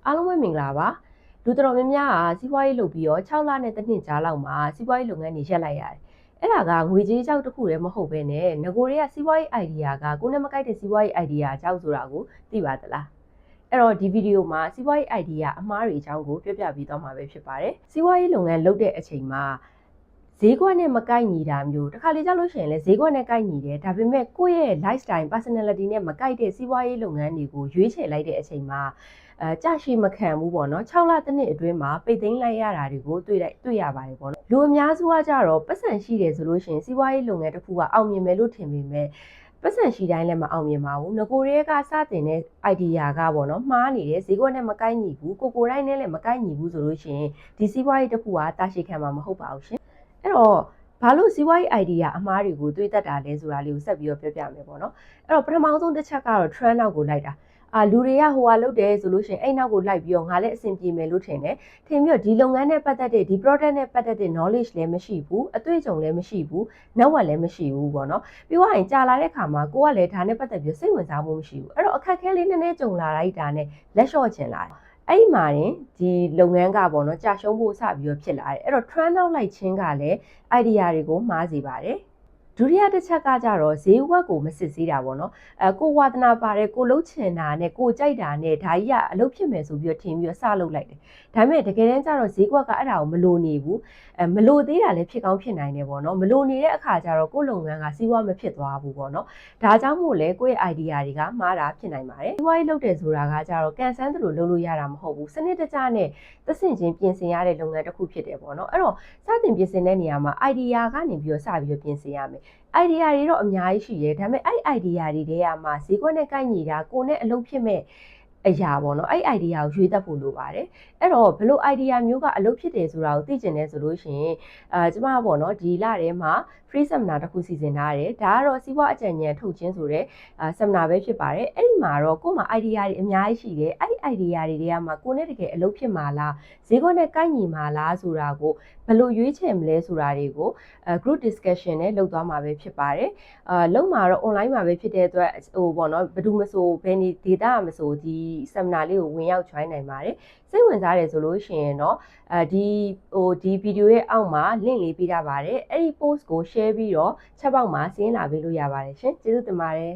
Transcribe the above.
အားလုံးပဲမင်္ဂလာပါလူတော်များများကစီးပွားရေးလုပ်ပြီးတော့6လနဲ့တစ်နှစ်ကြာလောက်မှာစီးပွားရေးလုပ်ငန်းတွေရပ်လိုက်ရတယ်အဲ့ဒါကငွေကြေးကြောက်တစ်ခုတည်းမဟုတ်ဘဲနဲ့ငကိုတွေကစီးပွားရေး idea ကကိုယ်နဲ့မကိုက်တဲ့စီးပွားရေး idea ကြောက်ဆိုတာကိုသိပါသလားအဲ့တော့ဒီဗီဒီယိုမှာစီးပွားရေး idea အမှားတွေအကြောင်းကိုပြောပြပေးသွားမှာပဲဖြစ်ပါတယ်စီးပွားရေးလုပ်ငန်းလုပ်တဲ့အချိန်မှာဈေးကွက်နဲ့မကိုက်ညီတာမျိုးတခါလေကြောက်လို့ရှိရင်လည်းဈေးကွက်နဲ့ကိုက်ညီတယ်ဒါပေမဲ့ကိုယ့်ရဲ့ lifestyle personality နဲ့မကိုက်တဲ့စီးပွားရေးလုပ်ငန်းတွေကိုရွေးချယ်လိုက်တဲ့အချိန်မှာကြာရှည်မခံဘူးပေါ့နော်6လတစ်နှစ်အတွင်းမှာပိတ်သိမ်းလိုက်ရတာတွေကိုတွေ့ရပါတယ်ပေါ့နော်လူအများစုကကြတော့ပတ်စံရှိတယ်ဆိုလို့ရှိရင်စီးပွားရေးလုပ်ငန်းတစ်ခုကအောင်မြင်မယ်လို့ထင်ပေမဲ့ပတ်စံရှိတိုင်းလည်းမအောင်မြင်ပါဘူးငကိုတွေကစတင်တဲ့ idea ကပေါ့နော်မှားနေတယ်ဈေးကွက်နဲ့မကိုက်ညီဘူးကိုတိုင်းနဲ့လည်းမကိုက်ညီဘူးဆိုလို့ရှိရင်ဒီစီးပွားရေးတစ်ခုကတာရှည်ခံမှာမဟုတ်ပါဘူးရှင်အဲ့တော့ဘာလို့စီးပွားရေး idea အမှားတွေကိုတွေးတတ်တာလဲဆိုတာလေးကိုဆက်ပြီးတော့ပြောပြမယ်ပေါ့နော်အဲ့တော့ပထမဆုံးတစ်ချက်ကတော့ trend နောက်ကိုလိုက်တာလူတွေကဟိုဟာလုပ်တယ်ဆိုလို့ရှိရင်အဲ့နောက်ကိုလိုက်ပြီးတော့ငါလည်းအဆင်ပြေမယ်လို့ထင်တယ်ထင်ပြီးတော့ဒီလုပ်ငန်းနဲ့ပတ်သက်တဲ့ဒီ product နဲ့ပတ်သက်တဲ့ knowledge လည်းမရှိဘူးအတွေ့အကြုံလည်းမရှိဘူးနောက်ဝက်လည်းမရှိဘူးပေါ့နော်ပြီးတော့ရင်ကြာလာတဲ့ခါမှာကိုကလည်းဒါနဲ့ပတ်သက်ပြီးစိတ်ဝင်စားမှုမရှိဘူးအဲ့တော့အခက်အခဲလေးနည်းနည်းကြုံလာလိုက်တာနဲ့လက်လျှော့ချင်လာတယ်အဲ့ဒီမှာရင်ဒီလုပ်ငန်းကပေါ့နော်ကြာရှုံးဖို့စပြီးတော့ဖြစ်လာတယ်အဲ့တော့ trend နောက်လိုက်ခြင်းကလည်း idea တွေကိုမှားစေပါတယ်ဒုတိယတစ်ချက်ကကြတော့ဈေးဝက်ကိုမစစ်ဆေးတာပေါ့နော်ကိုဝါသနာပါတယ်ကိုလှုပ်ချင်တာနဲ့ကိုကြိုက်တာနဲ့ဒါကြီးကအလုပ်ဖြစ်မယ်ဆိုပြီးတော့ထင်ပြီးတော့စလုပ်လိုက်တယ်ဒါပေမဲ့တကယ်တမ်းကျတော့ဈေးကွက်ကအဲ့ဒါကိုမလိုနေဘူးမလိုသေးတာလည်းဖြစ်ကောင်းဖြစ်နိုင်တယ်ပေါ့နော်မလိုနေတဲ့အခါကျတော့ကိုလုပ်ငန်းကစီးပွားမဖြစ်သွားဘူးပေါ့နော်ဒါကြောင့်မို့လဲကိုယ့်ရဲ့ idea တွေကမှားတာဖြစ်နိုင်ပါတယ်စီးပွားရေးလုပ်တယ်ဆိုတာကကြတော့ကန်ဆန်းသလိုလုပ်လို့ရတာမဟုတ်ဘူးစနစ်တကျနဲ့သက်ဆင့်ချင်းပြင်ဆင်ရတဲ့လုပ်ငန်းတစ်ခုဖြစ်တယ်ပေါ့နော်အဲ့တော့စတင်ပြင်ဆင်တဲ့နေရာမှာ idea ကနေပြီးတော့စပြီးတော့ပြင်ဆင်ရမယ်idea တွေတော့အများကြီးရှိတယ်ဒါပေမဲ့အဲ့ idea တွေထဲကမှဈေးကွက်နဲ့ကိုက်ညီတာကိုနဲ့အလုပ်ဖြစ်မဲ့အရာပေါ့နော်အဲ့ idea ကိုရွေးတတ်ဖို့လိုပါတယ်အဲ့တော့ဘလို့ idea မျိုးကအလုပ်ဖြစ်တယ်ဆိုတာကိုသိကျင်နေဆိုလို့ရှိရင်ကျမပေါ့နော်ဒီလထဲမှာ free seminar တစ်ခုစီစဉ်ထားတယ်ဒါကတော့စီးပွားအကြံဉာဏ်ထုတ်ခြင်းဆိုတဲ့ seminar ပဲဖြစ်ပါတယ်အဲ့ဒီမှာတော့ကို့မှာ idea တွေအများကြီးရှိတယ်အဲ့ idea တွေထဲကမှကိုနဲ့တကယ်အလုပ်ဖြစ်မှာလားဈေးကွက်နဲ့ကိုက်ညီမှာလားဆိုတာကိုဘလို့ရွေးချယ်မလဲဆိုတာတွေကိုgroup discussion နဲ့လုပ်သွားမှာပဲဖြစ်ပါတယ်လုံးမှာတော့ online မှာပဲဖြစ်တဲ့အတွက်ဟိုပေါ့နော်ဘယ်သူမဆိုဘယ်နေ data မဆိုဒီ seminar လေးကိုဝင်ရောက် join နိုင်ပါတယ်စိတ်ဝင်စားတယ်ဆိုလို့ရှိရင်တော့ဒီဗီဒီယိုရဲ့အောက်မှာ link လေးပေးထားပါတယ်အဲ့ဒီ post ကို share ပြီးတော့ချက်ပေါက်မှာဆင်းလာပေးလို့ရပါတယ်ရှင်ကျေးဇူးတင်ပါတယ်